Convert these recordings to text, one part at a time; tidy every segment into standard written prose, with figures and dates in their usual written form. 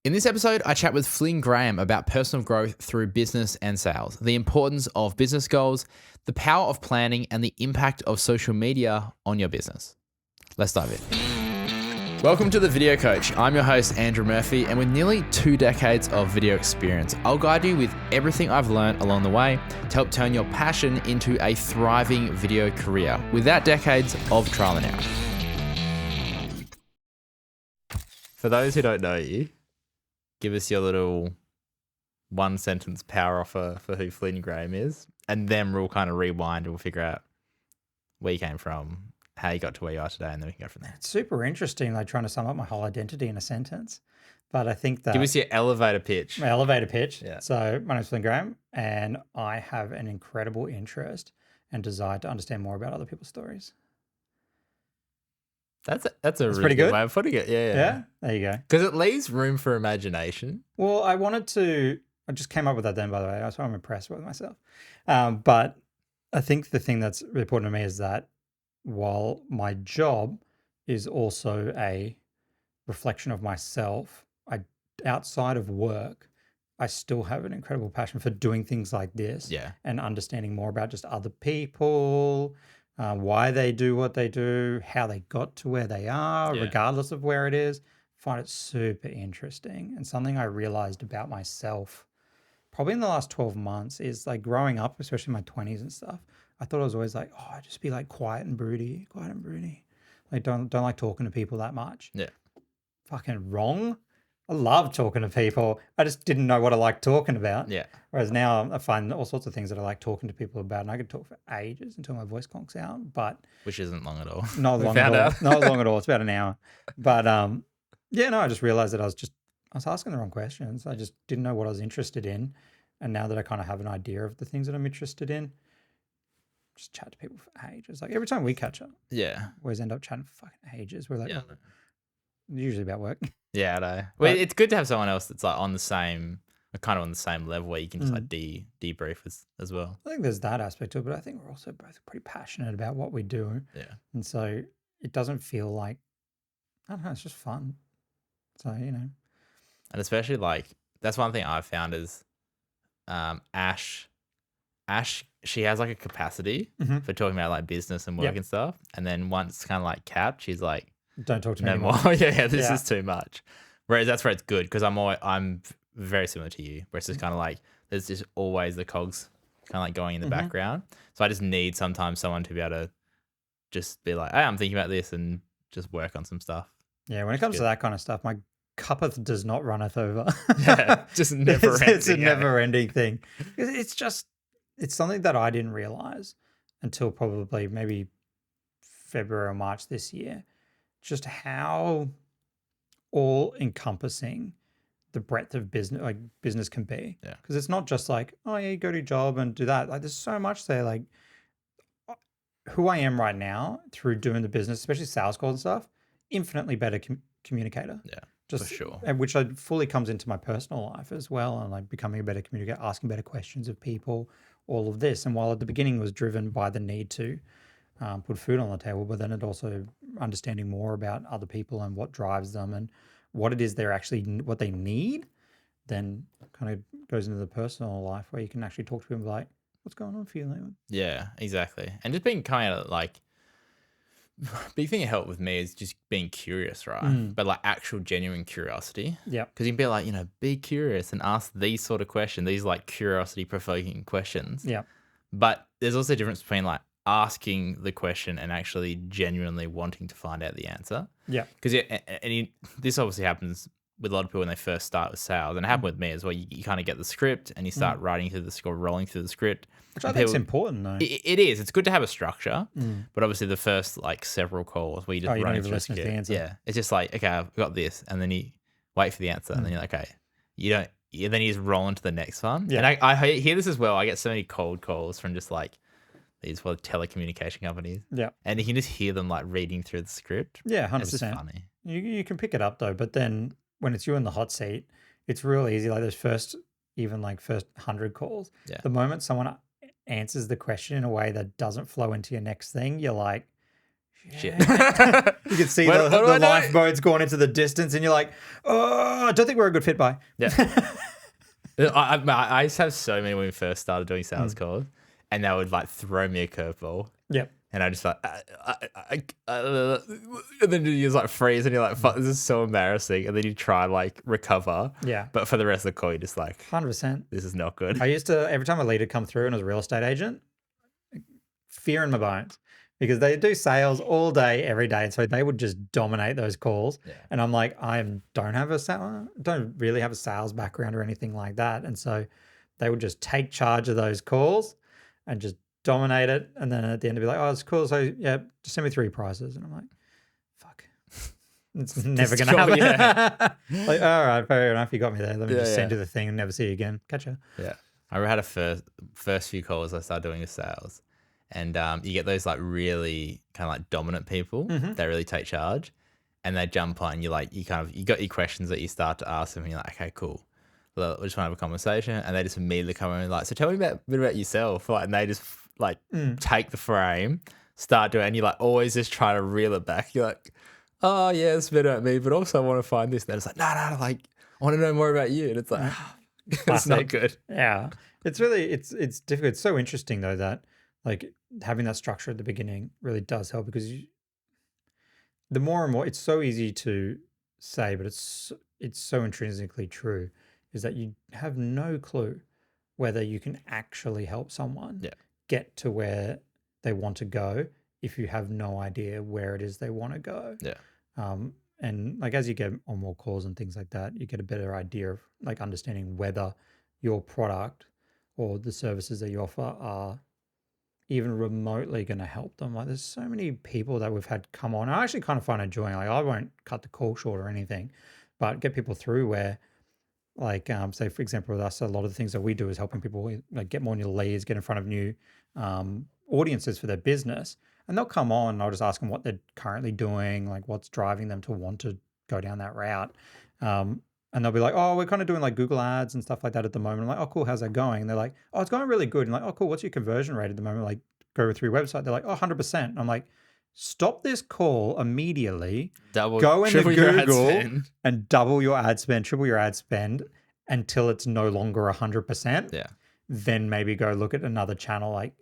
In this episode, I chat with Flynn Graham about personal growth through business and sales, the importance of business goals, the power of planning, and the impact of social media on your business. Let's dive in. Welcome to The Video Coach. I'm your host, Andrew Murphy, and with nearly 2 decades of video experience, I'll guide you with everything I've learned along the way to help turn your passion into a thriving video career without decades of trial and error. For those who don't know you, give us your little one-sentence power offer for who Flynn Graham is, and then we'll kind of rewind and we'll figure out where you came from, how you got to where you are today, and then we can go from there. It's super interesting, like trying to sum up my whole identity in a sentence. But I think that... Give us your elevator pitch. My elevator pitch. Yeah. So my name's Flynn Graham, and I have an incredible interest and desire to understand more about other people's stories. That's a really good way of putting it. Yeah. There you go. Because it leaves room for imagination. Well, I just came up with that then, by the way. That's why I'm impressed with myself. But I think the thing that's really important to me is that while my job is also a reflection of myself, outside of work, I still have an incredible passion for doing things like this and understanding more about just other people, why they do what they do, how they got to where they are, regardless of where it is. I find it super interesting. And something I realized about myself probably in the last 12 months is like growing up, especially in my 20s and stuff, I thought I was always like, oh, I'd just be like quiet and broody. Like don't like talking to people that much. Yeah. Fucking wrong. I love talking to people. I just didn't know what I liked talking about. Yeah. Whereas now I find all sorts of things that I like talking to people about, and I could talk for ages until my voice conks out. But which isn't long at all. Not long at all. Not long at all. It's about an hour. But I just realized that I was asking the wrong questions. I just didn't know what I was interested in. And now that I kind of have an idea of the things that I'm interested in, just chat to people for ages. Like every time we catch up, we always end up chatting for fucking ages. We're like, usually about work. Yeah, I know. Well, it's good to have someone else that's like kind of on the same level where you can just like debrief as well. I think there's that aspect to it, but I think we're also both pretty passionate about what we do. Yeah. And so it doesn't feel like, I don't know, it's just fun. So, And especially like, that's one thing I've found is Ash, she has like a capacity for talking about like business and work and stuff. And then once kind of like capped, she's like, don't talk to me anymore. This is too much. Whereas that's where it's good because I'm very similar to you, where it's just kind of like there's just always the cogs kind of like going in the background. So I just need sometimes someone to be able to just be like, hey, I'm thinking about this and just work on some stuff. Yeah, when it comes to that kind of stuff, my cuppeth does not runneth over. Just never ending. It's a never ending thing. It's something that I didn't realize until probably maybe February or March this year. Just how all encompassing the breadth of business can be. Yeah. Because it's not just like, oh yeah, you go to your job and do that. Like there's so much there. Like who I am right now through doing the business, especially sales calls and stuff, infinitely better communicator. Yeah, just for sure. And which fully comes into my personal life as well. And like becoming a better communicator, asking better questions of people, all of this. And while at the beginning it was driven by the need to put food on the table, but then it also understanding more about other people and what drives them and what it is what they need, then kind of goes into the personal life where you can actually talk to people like, what's going on for you, Leon? Yeah, exactly. And just being kind of like, big thing that helped with me is just being curious, right? But like actual genuine curiosity. Yeah. Because you can be like, be curious and ask these sort of questions, these like curiosity provoking questions. Yeah. But there's also a difference between like asking the question and actually genuinely wanting to find out the answer. Yeah. Because this obviously happens with a lot of people when they first start with sales, and it happened with me as well. You kind of get the script and you start writing through the script, rolling through the script. Which I think is important though. It is. It's good to have a structure, but obviously the first like several calls where you just run through the script. Yeah. It's just like, okay, I've got this, and then you wait for the answer, and then you're like, okay, then you just roll into the next one. Yeah. And I hear this as well. I get so many cold calls from just like these telecommunication companies. Yeah. And you can just hear them like reading through the script. Yeah, 100%. It's just funny. You can pick it up though, but then when it's you in the hot seat, it's real easy. Like those first 100 calls, the moment someone answers the question in a way that doesn't flow into your next thing, you're like, Shit. You can see What do the I know? lifeboat's gone into the distance, and you're like, oh, I don't think we're a good fit, bye. Yeah. I used to have so many when we first started doing sales calls, and they would like throw me a curveball. Yep. And I just like, and then you just like freeze, and you're like, "Fuck, this is so embarrassing." And then you try like recover, Yeah. but for the rest of the call, you're just like, 100%. "This is not good." I used to, every time a lead had come through and was a real estate agent, fear in my bones, because they do sales all day, every day. And so they would just dominate those calls. Yeah. And I'm like, don't really have a sales background or anything like that. And so they would just take charge of those calls and just dominate it. And then at the end, be like, oh, it's cool. So yeah, just send me 3 prices. And I'm like, fuck. It's never going to happen. Yeah. Like, all right, fair enough. You got me there. Let me Yeah, just send yeah. you the thing and never see you again. Catch ya. Yeah. I had a first few calls I started doing with sales, and you get those like really kind of like dominant people that really take charge, and they jump on. You got your questions that you start to ask them, and you're like, okay, cool. Well, we just want to have a conversation, and they just immediately come in and like, so tell me a bit about yourself, like, and they just like take the frame, start doing, and you like always just try to reel it back. You're like, oh yeah, it's a bit about me, but also I want to find this. And then it's like, no, like I want to know more about you, and it's like, it's not good. Yeah. It's really, it's difficult. It's so interesting though that like having that structure at the beginning really does help, because the more and more, it's so easy to say, but it's so intrinsically true, is that you have no clue whether you can actually help someone get to where they want to go if you have no idea where it is they want to go. Yeah. And like as you get on more calls and things like that, you get a better idea of like understanding whether your product or the services that you offer are even remotely going to help them. Like there's so many people that we've had come on. I actually kind of find it enjoying. Like I won't cut the call short or anything, but get people through where, like, say for example with us, a lot of the things that we do is helping people like get more new leads, get in front of new audiences for their business. And they'll come on and I'll just ask them what they're currently doing, like what's driving them to want to go down that route. And they'll be like, oh, we're kind of doing like Google ads and stuff like that at the moment. I'm like, oh, cool. How's that going? And they're like, oh, it's going really good. And like, oh, cool. What's your conversion rate at the moment? Like go through your website. They're like, oh, 100%. And I'm like, stop this call immediately. Go into Google and double your ad spend, triple your ad spend until it's no longer 100%. Yeah. Then maybe go look at another channel. Like,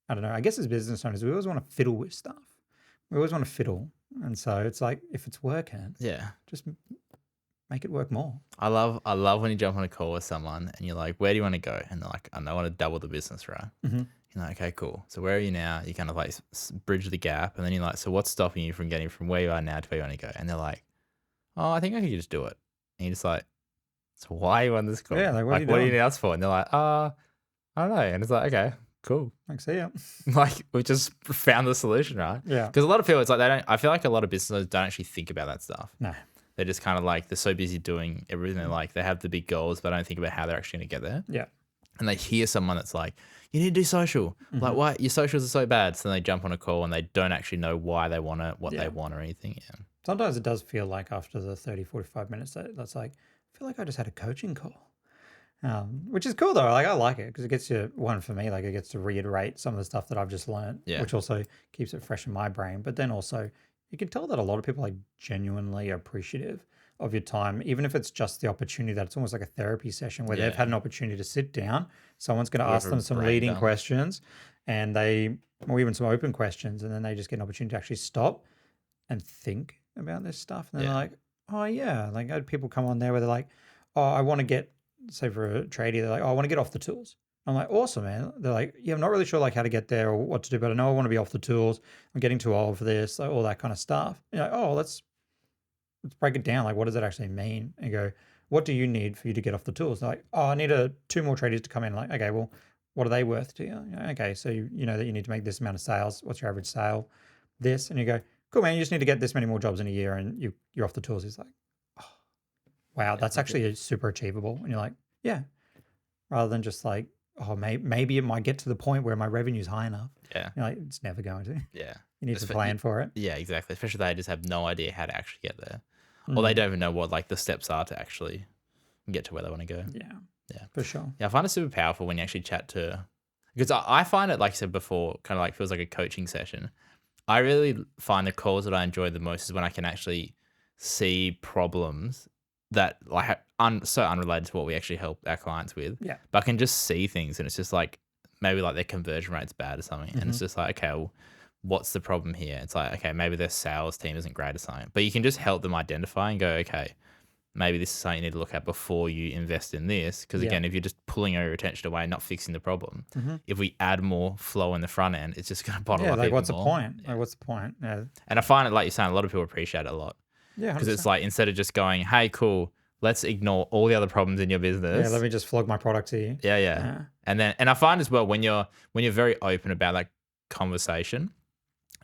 I don't know. I guess as business owners, we always want to fiddle with stuff. We always want to fiddle. And so it's like, if it's working, just make it work more. I love when you jump on a call with someone and you're like, where do you want to go? And they're like, I want to double the business, right? Mm-hmm. You're like, okay, cool. So where are you now? You kind of like bridge the gap. And then you're like, so what's stopping you from getting from where you are now to where you want to go? And they're like, oh, I think I could just do it. And you're just like, so why are you on this call? Yeah, like, what do are you you need us for? And they're like, I don't know. And it's like, okay, cool. Like, see ya. Like we just found the solution, right? Yeah. Because a lot of people, it's like I feel like a lot of businesses don't actually think about that stuff. No. They're just kind of like, they're so busy doing everything. They're like, they have the big goals, but don't think about how they're actually going to get there. Yeah. And they hear someone that's like, you need to do social. Like, why? Your socials are so bad. So then they jump on a call and they don't actually know why they want it, what they want or anything. Yeah. Sometimes it does feel like after the 30, 45 minutes, that's like, I feel like I just had a coaching call. Which is cool though. Like I like it because it gets you, one for me, like it gets to reiterate some of the stuff that I've just learned, which also keeps it fresh in my brain. But then also you can tell that a lot of people are genuinely appreciative of your time, even if it's just the opportunity that it's almost like a therapy session where they've had an opportunity to sit down. Someone's going to ask them some leading questions and or even some open questions. And then they just get an opportunity to actually stop and think about this stuff. And they're like, oh yeah. Like I had people come on there where they're like, oh, I want to get, say for a tradie, they're like, oh, I want to get off the tools. I'm like, awesome, man. They're like, yeah, I'm not really sure like how to get there or what to do, but I know I want to be off the tools. I'm getting too old for this, like, all that kind of stuff. And you're like, oh, let's break it down. Like, what does it actually mean? And you go, what do you need for you to get off the tools? They're like, oh, I need 2 more tradies to come in. Like, okay, well, what are they worth to you? Okay, so you know that you need to make this amount of sales. What's your average sale? This. And you go, cool, man, you just need to get this many more jobs in a year and you're off the tools. He's like, oh, wow, that's actually super achievable. And you're like, yeah. Rather than just like, oh, maybe it might get to the point where my revenue's high enough. Yeah. You're like, it's never going to. Yeah. You need to plan for it. Yeah, exactly. Especially they just have no idea how to actually get there. Or they don't even know what like the steps are to actually get to where they want to go. Yeah. Yeah. For sure. Yeah, I find it super powerful when you actually chat to, because I find it, like I said before, kind of like feels like a coaching session. I really find the calls that I enjoy the most is when I can actually see problems that like so unrelated to what we actually help our clients with. Yeah. But I can just see things, and it's just like maybe like their conversion rate's bad or something, and Mm-hmm. it's just like, okay, well, what's the problem here? It's like, okay, maybe their sales team isn't great or something, but you can just help them identify and go, okay, maybe this is something you need to look at before you invest in this. Because Yeah. again, if you're just pulling your attention away, not fixing the problem, if we add more flow in the front end, it's just going to bottle Yeah, up like even what's the more. point? Like what's the point? Yeah. And I find it, like you're saying, a lot of people appreciate it a lot Yeah, because it's 100%. like instead of just going, hey, cool, let's ignore all the other problems in your Yeah, business. let me just flog my product to you. Yeah. Yeah. And I find as well when you're very open about that conversation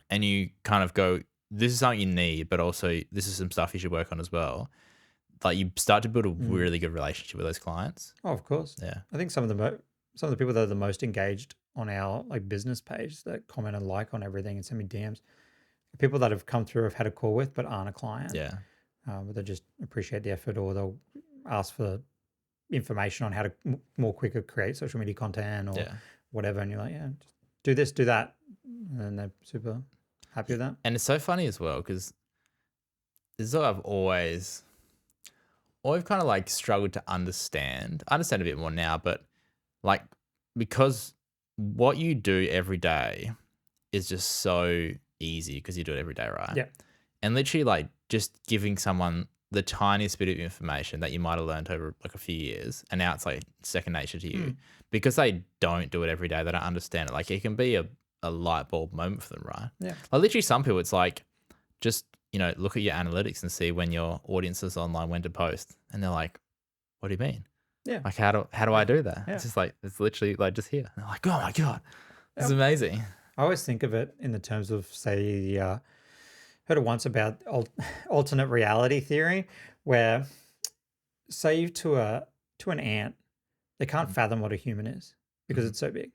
and you kind of go, this is something you need, but also this is some stuff you should work on as well. Like you start to build a really good relationship with those clients. Oh, of course. Yeah. I think some of the people that are the most engaged on our like business page that comment and like on everything and send me DMs, people that have come through, have had a call with, but aren't a client. Yeah. But they just appreciate the effort, or they'll ask for information on how to more quicker create social media content or whatever. And you're like, yeah, just do this, do that. And then they're super happy with that. And it's so funny as well because this is what I've always kind of like struggled to understand. I understand a bit more now, but like because what you do every day is just so easy because you do it every day, right? Yeah. And literally like just giving someone the tiniest bit of information that you might have learned over like a few years, and now it's like second nature to you because they don't do it every day. They don't understand it. Like it can be a light bulb moment for them, right? Yeah. Like literally some people, it's like just, look at your analytics and see when your audience is online, when to post. And they're like, what do you mean? Yeah. Like, how do I do that? Yeah. It's just like, it's literally like just here. And they're like, oh my God, it's Yep. amazing. I always think of it in the terms of, say, heard it once about alternate reality theory, where say to an ant, they can't fathom what a human is because it's so big.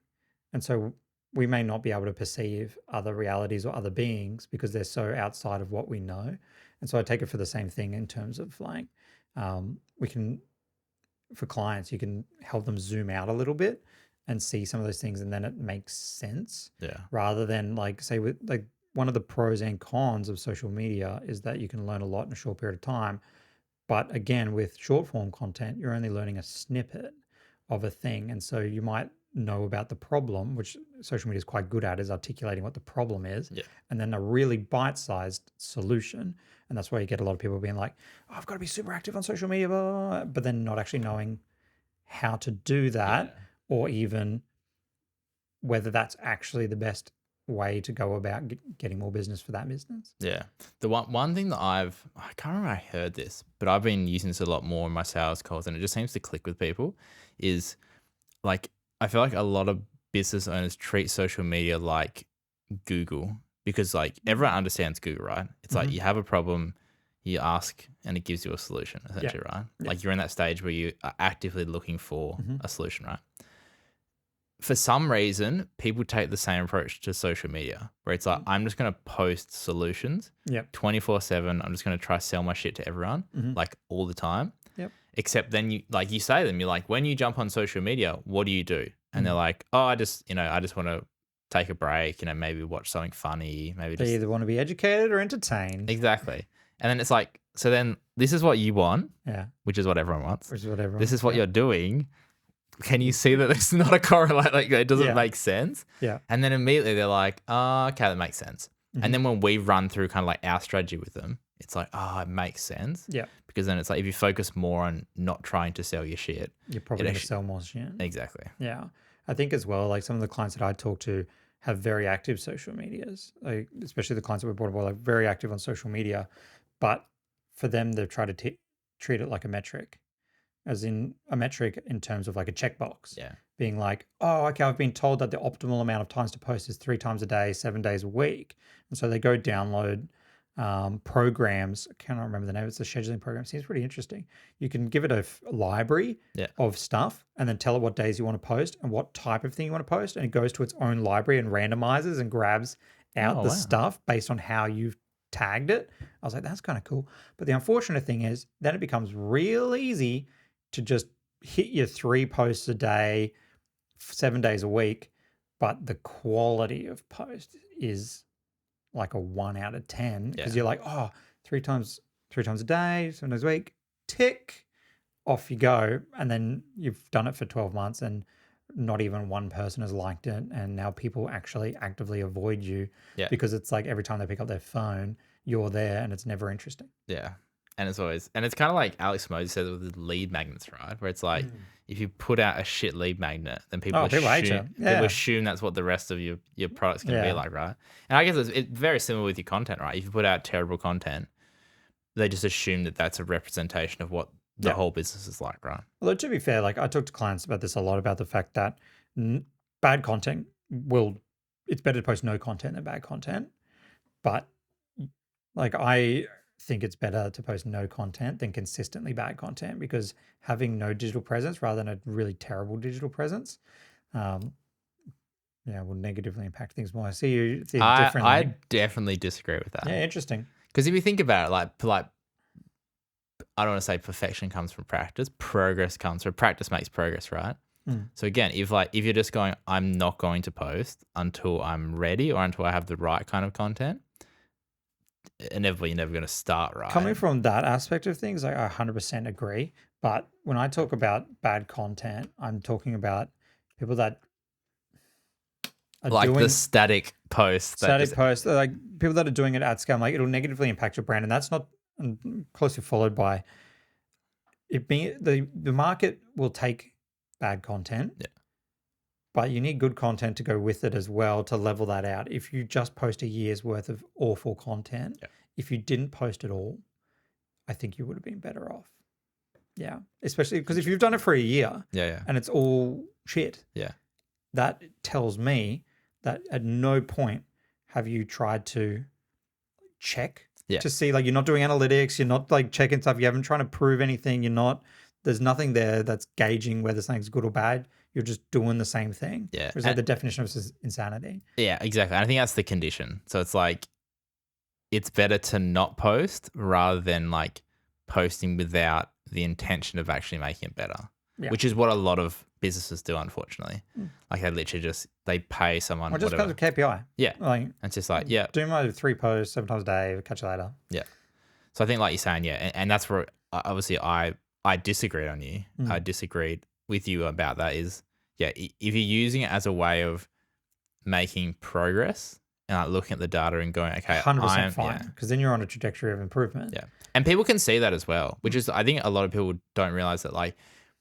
And so we may not be able to perceive other realities or other beings because they're so outside of what we know. And so I take it for the same thing in terms of like, we can, for clients, you can help them zoom out a little bit and see some of those things, and then it makes sense. Yeah. Rather than like, say, with like one of the pros and cons of social media is that you can learn a lot in a short period of time. But again, with short form content, you're only learning a snippet of a thing. And so you might know about the problem, which social media is quite good at, is articulating what the problem is, and then a really bite-sized solution. And that's why you get a lot of people being like, oh, I've got to be super active on social media, blah, blah, blah, but then not actually knowing how to do that, or even whether that's actually the best way to go about getting more business for that business. Yeah. The one thing that I can't remember I heard this, but I've been using this a lot more in my sales calls, and it just seems to click with people, is like, I feel like a lot of business owners treat social media like Google, because like everyone understands Google, right? It's like you have a problem, you ask and it gives you a solution, essentially, right? Like you're in that stage where you are actively looking for a solution, right? For some reason, people take the same approach to social media, where it's like, I'm just going to post solutions 24/7. I'm just going to try to sell my shit to everyone, like all the time. Except then you say to them, you're like, when you jump on social media, what do you do? And they're like, oh, I just want to take a break, maybe watch something funny, maybe They either want to be educated or entertained. Exactly. And then it's like, so then this is what you want, which is what everyone wants. Which is what everyone This is what you're doing. Can you see that it's not a correlate? Like it doesn't make sense. Yeah. And then immediately they're like, oh, okay, that makes sense. And then when we run through kind of like our strategy with them, it's like, oh, it makes sense. Yeah. Because then it's like, if you focus more on not trying to sell your shit, you're probably going to sell more shit. Exactly. Yeah. I think as well, like some of the clients that I talk to have very active social medias, like especially the clients that we brought aboard, like very active on social media. But for them, they've tried to treat it like a metric, as in a metric in terms of like a checkbox. Yeah. Being like, oh, okay, I've been told that the optimal amount of times to post is 3 times a day, 7 days a week. And so they go download programs. I cannot remember the name. It's a scheduling program. Seems pretty interesting. You can give it a library of stuff and then tell it what days you want to post and what type of thing you want to post. And it goes to its own library and randomizes and grabs out the stuff based on how you've tagged it. I was like, that's kind of cool. But the unfortunate thing is then it becomes real easy to just hit your 3 posts a day, 7 days a week, but the quality of post is like a 1 out of 10 because Yeah. you're like, oh, three times a day, 7 days a week, tick, off you go. And then you've done it for 12 months and not even one person has liked it. And now people actually actively avoid you Yeah. because it's like every time they pick up their phone, you're there and it's never interesting. Yeah. And it's kind of like Alex Moses says with the lead magnets, right? Where it's like, if you put out a shit lead magnet, then people People hate you. assume, Yeah. people assume that's what the rest of your product's going to be like, right? And I guess it's very similar with your content, right? If you put out terrible content, they just assume that that's a representation of what the whole business is like, right? Although to be fair, like I talk to clients about this a lot, about the fact that bad content it's better to post no content than bad content. But like I think it's better to post no content than consistently bad content, because having no digital presence rather than a really terrible digital presence, will negatively impact things more. I see you see it differently. I definitely disagree with that. Yeah, interesting. Because if you think about it, like I don't want to say perfection comes from practice. Progress comes from practice makes progress, right? So again, if you're just going, I'm not going to post until I'm ready or until I have the right kind of content, inevitably you're never going to start, right? Coming from that aspect of things, I 100% agree. But when I talk about bad content, I'm talking about people that are like doing the static posts. posts, like people that are doing it at scale. Like it'll negatively impact your brand, and that's not closely followed by it being the market will take bad content. Yeah. But you need good content to go with it as well to level that out. If you just post a year's worth of awful content, if you didn't post at all, I think you would have been better off. Yeah. Especially because if you've done it for a year and it's all shit, that tells me that at no point have you tried to check to see, like, you're not doing analytics, you're not like checking stuff, you haven't tried to prove anything, there's nothing there that's gauging whether something's good or bad. You're just doing the same thing. Yeah. It's like the definition of insanity. Yeah, exactly. And I think that's the condition. So it's like, it's better to not post rather than like posting without the intention of actually making it better, which is what a lot of businesses do, unfortunately. Like they literally they pay someone. Or just comes with KPI. Yeah. Like, it's just like, do my 3 posts 7 times a day, catch you later. Yeah. So I think like you're saying, and that's where obviously I disagreed on you. I disagreed with you about that is, if you're using it as a way of making progress and like looking at the data and going, okay, 100% fine, because then you're on a trajectory of improvement. Yeah. And people can see that as well, which is, I think a lot of people don't realize that, like,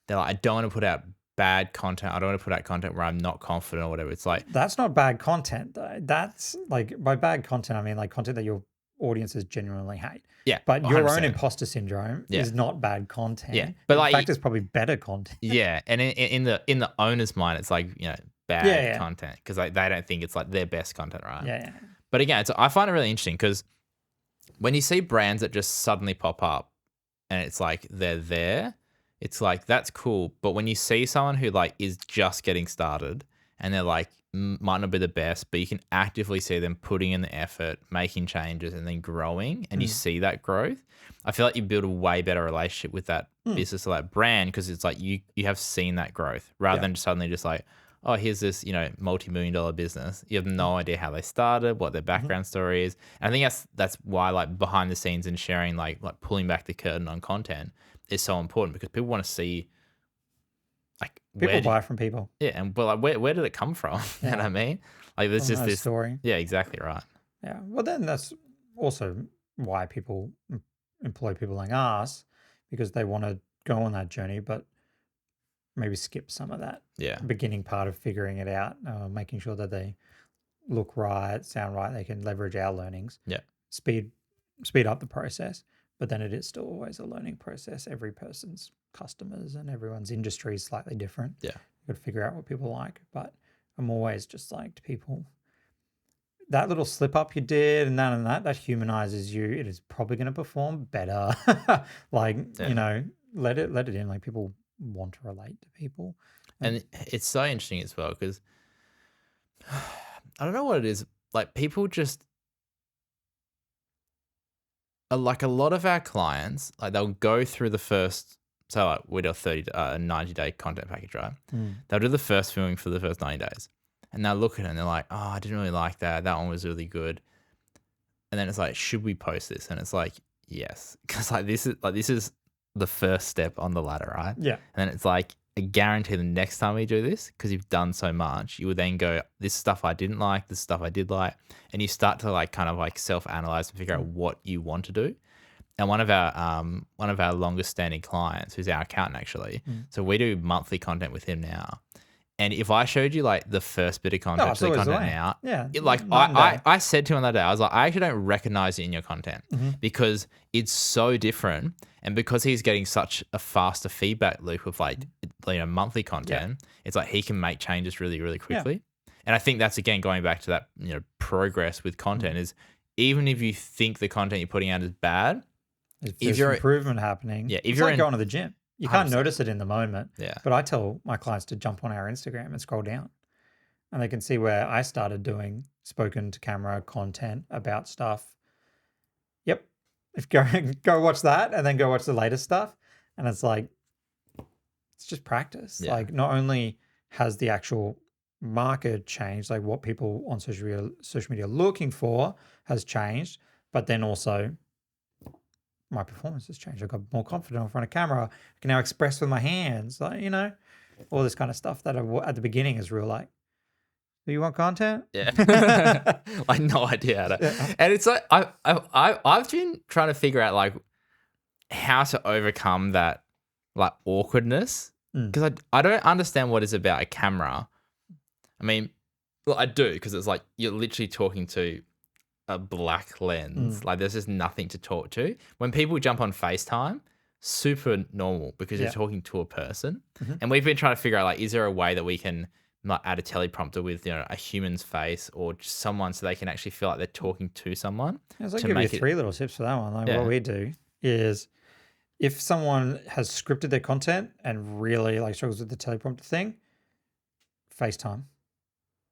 they're like, I don't want to put out bad content. I don't want to put out content where I'm not confident or whatever. It's like, that's not bad content though. That's like, by bad content, I mean like content that your audiences genuinely hate. Yeah. But your 100%. own imposter syndrome is not bad content. Yeah. But like, in fact, it's probably better content. Yeah. And in the owner's mind, it's like, bad content because like they don't think it's like their best content, right? Yeah. But again, I find it really interesting because when you see brands that just suddenly pop up and it's like they're there, it's like, that's cool. But when you see someone who like is just getting started and they're like, might not be the best, but you can actively see them putting in the effort, making changes and then growing, and you see that growth, I feel like you build a way better relationship with that business or that brand because it's like you have seen that growth rather than suddenly just like, oh, here's this, multi-million-dollar business. You have no idea how they started, what their background story is. And I think that's why like behind the scenes and sharing, like pulling back the curtain on content is so important because people want to see like people buy from people. Yeah, but like where did it come from? You know what I mean? Like there's just this story. Yeah, exactly right. Yeah. Well, then that's also why people employ people like us, because they want to go on that journey, but maybe skip some of that beginning part of figuring it out, making sure that they look right, sound right, they can leverage our learnings, speed up the process. But then it is still always a learning process. Every person's customers and everyone's industry is slightly different. Yeah. You've got to figure out what people like. But I'm always just like to people, that little slip up you did and that humanizes you. It is probably going to perform better. Let it in. Like people want to relate to people. And it's so interesting as well because I don't know what it is. Like people just, like a lot of our clients, like they'll go through the first, so like we do a 90-day content package, right? They'll do the first filming for the first 90 days and they'll look at it and they're like, oh, I didn't really like that. That one was really good. And then it's like, should we post this? And it's like, yes, because this is the first step on the ladder, right? Yeah. And then it's like, I guarantee the next time we do this, because you've done so much, you will then go, this stuff I didn't like, this stuff I did like, and you start to like kind of like self-analyze and figure out what you want to do. And one of our longest standing clients, who's our accountant actually, so we do monthly content with him now. And if I showed you like the first bit of content to the content now, I said to him that day, I was like, I actually don't recognize it in your content because it's so different. And because he's getting such a faster feedback loop of like, monthly content, it's like he can make changes really, really quickly. And I think that's, again, going back to that, progress with content is even if you think the content you're putting out is bad, if there's improvement happening, if it's you're like going to the gym. You can't 100%. notice it in the moment. Yeah. But I tell my clients to jump on our Instagram and scroll down. And they can see where I started doing spoken to camera content about stuff. Yep. If go watch that and then go watch the latest stuff. And it's like, it's just practice. Yeah. Like not only has the actual market changed, like what people on social media are looking for has changed, but then also my performance has changed. I got more confident in front of camera. I can now express with my hands, like, all this kind of stuff that at the beginning is real like, do you want content? Yeah. I had no idea how to. Yeah. And it's like, I've been trying to figure out like how to overcome that like awkwardness because I don't understand what is about a camera. I mean, well, I do because it's like you're literally talking to a black lens. Like there's just nothing to talk to. When people jump on FaceTime, super normal because you're talking to a person. And we've been trying to figure out like, is there a way that we can like add a teleprompter with a human's face or just someone so they can actually feel like they're talking to someone? I'll give you 3 little tips for that one. Like what we do is if someone has scripted their content and really like struggles with the teleprompter thing, FaceTime.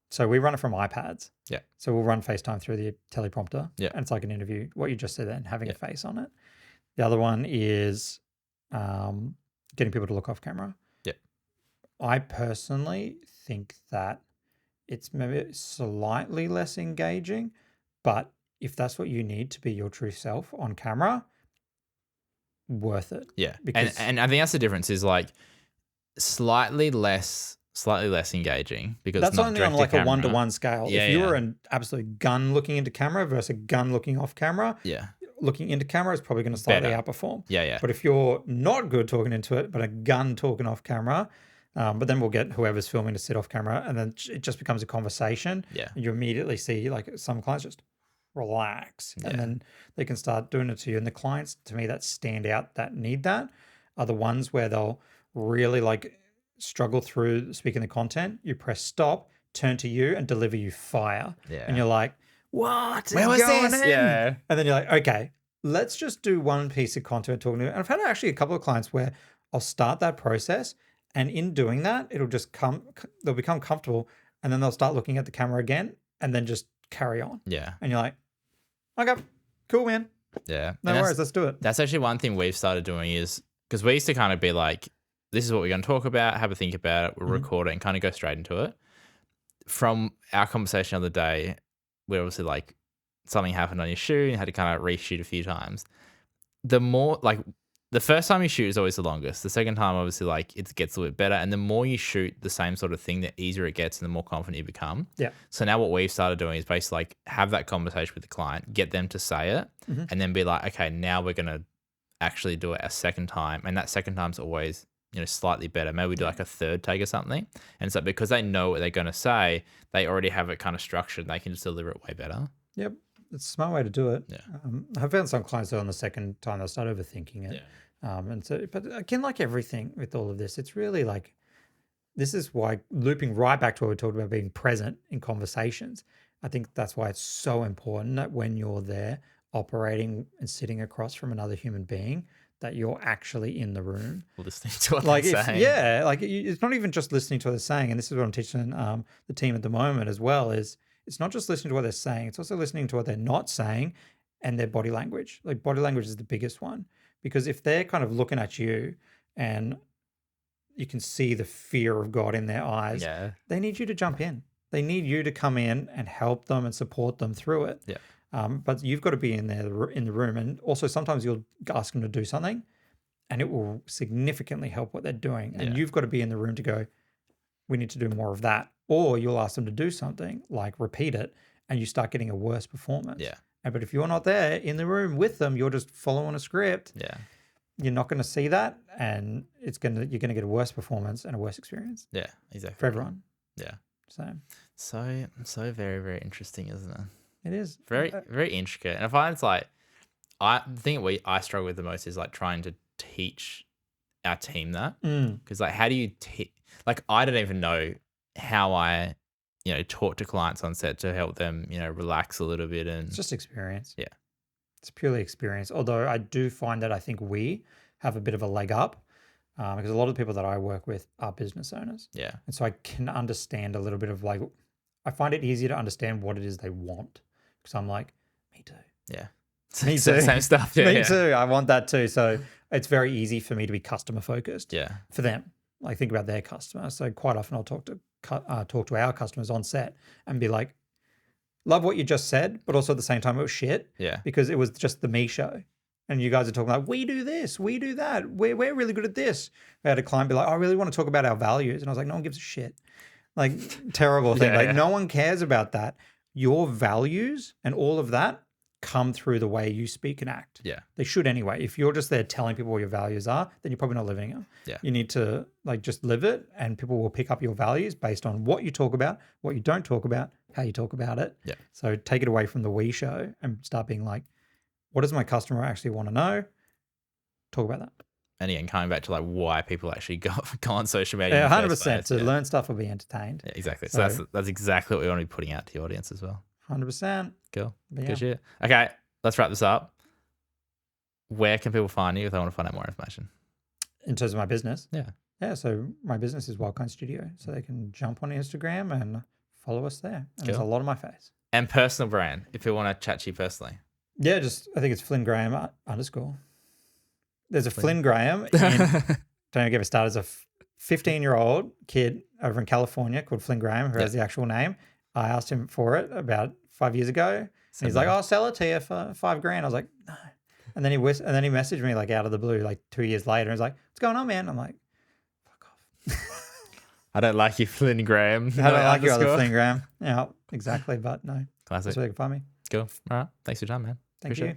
So we run it from iPads. Yeah. So we'll run FaceTime through the teleprompter. Yeah. And it's like an interview, what you just said then, having a face on it. The other one is getting people to look off camera. Yeah. I personally think that it's maybe slightly less engaging, but if that's what you need to be your true self on camera, worth it. Yeah. And I think that's the difference is like slightly less engaging because that's it's not only on like a 1-to-1 scale. Yeah, if you were an absolute gun looking into camera versus a gun looking off camera, looking into camera is probably going to slightly outperform. Yeah. But if you're not good talking into it, but a gun talking off camera, but then we'll get whoever's filming to sit off camera and then it just becomes a conversation. Yeah. And you immediately see like some clients just relax and then they can start doing it to you. And the clients to me that stand out that need that are the ones where they'll really like struggle through speaking the content. You press stop, turn to you and deliver you fire. Yeah. And you're like, what? Where was this? Yeah. And then you're like, okay, let's just do one piece of content talking to you. And I've had actually a couple of clients where I'll start that process and in doing that, it'll just they'll become comfortable and then they'll start looking at the camera again and then just carry on. Yeah. And you're like, okay, cool, man. Yeah. No worries, let's do it. That's actually one thing we've started doing is because we used to kind of be like, this is what we're going to talk about, have a think about it, we'll record it and kind of go straight into it. From our conversation the other day, where obviously like something happened on your shoe and you had to kind of reshoot a few times. The more like the first time you shoot is always the longest. The second time, obviously, like it gets a little bit better. And the more you shoot the same sort of thing, the easier it gets and the more confident you become. Yeah. So now what we've started doing is basically like have that conversation with the client, get them to say it, and then be like, okay, now we're going to actually do it a second time. And that second time's always slightly better. Maybe we do like a third take or something. And so because they know what they're going to say, they already have it kind of structured. They can just deliver it way better. Yep. It's a smart way to do it. Yeah. I've found some clients that on the second time they'll start overthinking it. Yeah. And so, but again, like everything with all of this, it's really like, this is why looping right back to what we talked about being present in conversations. I think that's why it's so important that when you're there operating and sitting across from another human being, that you're actually in the room. Listening to what they're saying. Yeah, like it's not even just listening to what they're saying. And this is what I'm teaching the team at the moment as well, is it's not just listening to what they're saying. It's also listening to what they're not saying and their body language. Like body language is the biggest one. Because if they're kind of looking at you and you can see the fear of God in their eyes, they need you to jump in. They need you to come in and help them and support them through it. Yeah. But you've got to be in there in the room. And also sometimes you'll ask them to do something and it will significantly help what they're doing. And you've got to be in the room to go, we need to do more of that. Or you'll ask them to do something like repeat it and you start getting a worse performance. Yeah. But if you're not there in the room with them, you're just following a script. Yeah. You're not going to see that, and you're going to get a worse performance and a worse experience. Yeah, exactly. For everyone. Yeah. So very, very interesting, isn't it? it is Very, very intricate. And I find it's like, the thing I struggle with the most is like trying to teach our team that. Because like, how do you like, I don't even know how I, talk to clients on set to help them, relax a little bit. And It's just experience. Yeah. It's purely experience. Although I do find that I think we have a bit of a leg up because a lot of the people that I work with are business owners. Yeah. And so I can understand a little bit of like, I find it easier to understand what it is they want because I'm like, me too. Yeah. Me too. Same stuff. Yeah, Me too. I want that too. So it's very easy for me to be customer focused. Yeah. For them, like think about their customer. So quite often I'll talk to our customers on set and be like, love what you just said, but also at the same time it was shit. Yeah. Because it was just the me show. And you guys are talking like, we do this, we do that. We're really good at this. We had a client be like, I really want to talk about our values. And I was like, no one gives a shit. Like terrible thing. No one cares about that. Your values and all of that come through the way you speak and act. Yeah. They should anyway. If you're just there telling people what your values are, then you're probably not living them. Yeah. You need to like just live it and people will pick up your values based on what you talk about, what you don't talk about, how you talk about it. Yeah. So take it away from the we show and start being like, what does my customer actually want to know? Talk about that. And again, coming back to like why people actually go on social media. Yeah, 100%. To learn stuff or be entertained. Yeah, exactly. So that's exactly what we want to be putting out to the audience as well. 100%. Cool. But yeah. Good shit. Okay, let's wrap this up. Where can people find you if they want to find out more information? In terms of my business? Yeah. Yeah, so my business is Wildkind Studio. So they can jump on Instagram and follow us there. And there's a lot of my face. And personal brand, if you want to chat to you personally. Yeah, I think it's Flynn Graham _ There's a Flynn Graham. Don't get me started. There's a 15-year-old kid over in California called Flynn Graham who has the actual name. I asked him for it about 5 years ago. And he's like, I'll sell it to you for $5,000. I was like, no. And then he messaged me like out of the blue, like 2 years later. He's like, what's going on, man? I'm like, fuck off. I don't like you, Flynn Graham. I don't like you, other Flynn Graham. Yeah, exactly. But no. Classic. That's where they can find me. Cool. All right. Thanks for your time, man. Thank you.